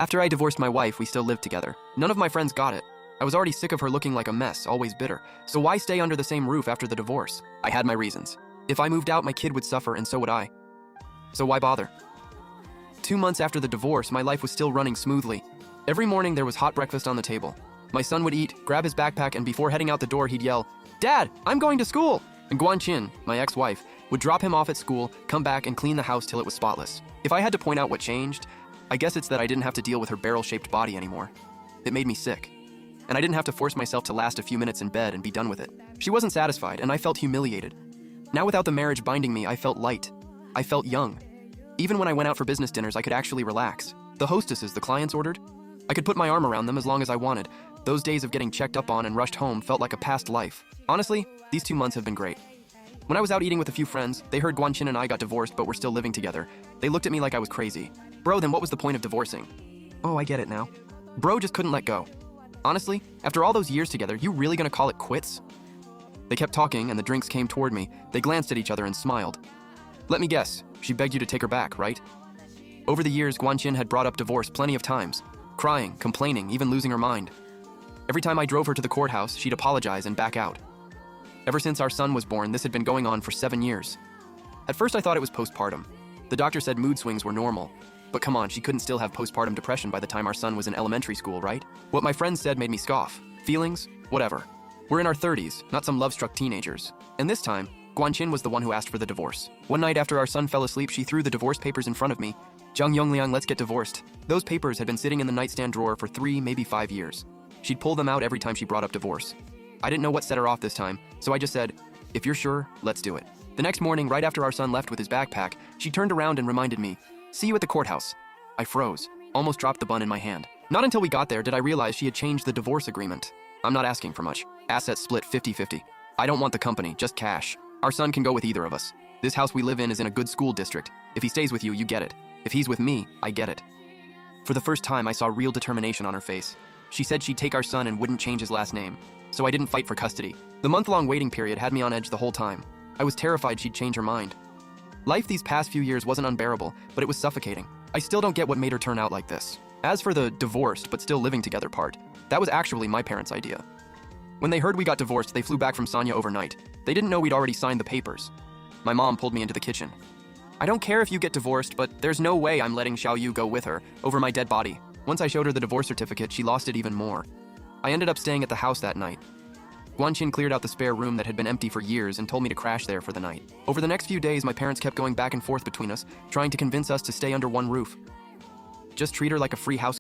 After I divorced my wife, we still lived together. None of my friends got it. I was already sick of her looking like a mess, always bitter. So why stay under the same roof after the divorce? I had my reasons. If I moved out, my kid would suffer, and so would I. So why bother? 2 months after the divorce, my life was still running smoothly. Every morning there was hot breakfast on the table. My son would eat, grab his backpack, and before heading out the door, he'd yell, "Dad, I'm going to school!" And Guanchin, my ex-wife, would drop him off at school, come back, and clean the house till it was spotless. If I had to point out what changed, I guess it's that I didn't have to deal with her barrel-shaped body anymore. It made me sick. And I didn't have to force myself to last a few minutes in bed and be done with it. She wasn't satisfied, and I felt humiliated. Now without the marriage binding me, I felt light. I felt young. Even when I went out for business dinners, I could actually relax. The hostesses the clients ordered, I could put my arm around them as long as I wanted. Those days of getting checked up on and rushed home felt like a past life. Honestly, these 2 months have been great. When I was out eating with a few friends, they heard Guanchin and I got divorced but were still living together. They looked at me like I was crazy. Bro, then what was the point of divorcing? Oh, I get it now. Bro just couldn't let go. Honestly, after all those years together, you really gonna call it quits? They kept talking and the drinks came toward me. They glanced at each other and smiled. Let me guess, she begged you to take her back, right? Over the years, Guanchin had brought up divorce plenty of times. Crying, complaining, even losing her mind. Every time I drove her to the courthouse, she'd apologize and back out. Ever since our son was born, this had been going on for 7 years. At first I thought it was postpartum. The doctor said mood swings were normal. But come on, she couldn't still have postpartum depression by the time our son was in elementary school, right? What my friends said made me scoff. Feelings? Whatever. We're in our 30s, not some love-struck teenagers. And this time, Guanchin was the one who asked for the divorce. One night after our son fell asleep, she threw the divorce papers in front of me. Zhang Yongliang, let's get divorced. Those papers had been sitting in the nightstand drawer for 3, maybe 5 years. She'd pull them out every time she brought up divorce. I didn't know what set her off this time, so I just said, if you're sure, let's do it. The next morning, right after our son left with his backpack, she turned around and reminded me, see you at the courthouse. I froze, almost dropped the bun in my hand. Not until we got there did I realize she had changed the divorce agreement. I'm not asking for much. Assets split 50-50. I don't want the company, just cash. Our son can go with either of us. This house we live in is in a good school district. If he stays with you, you get it. If he's with me, I get it. For the first time, I saw real determination on her face. She said she'd take our son and wouldn't change his last name. So I didn't fight for custody. The month-long waiting period had me on edge the whole time. I was terrified she'd change her mind. Life these past few years wasn't unbearable, but it was suffocating. I still don't get what made her turn out like this. As for the divorced but still living together part, that was actually my parents' idea. When they heard we got divorced, they flew back from Sanya overnight. They didn't know we'd already signed the papers. My mom pulled me into the kitchen. I don't care if you get divorced, but there's no way I'm letting Xiaoyu go with her, over my dead body. Once I showed her the divorce certificate, she lost it even more. I ended up staying at the house that night. Guanchin cleared out the spare room that had been empty for years and told me to crash there for the night. Over the next few days, my parents kept going back and forth between us, trying to convince us to stay under one roof. Just treat her like a free house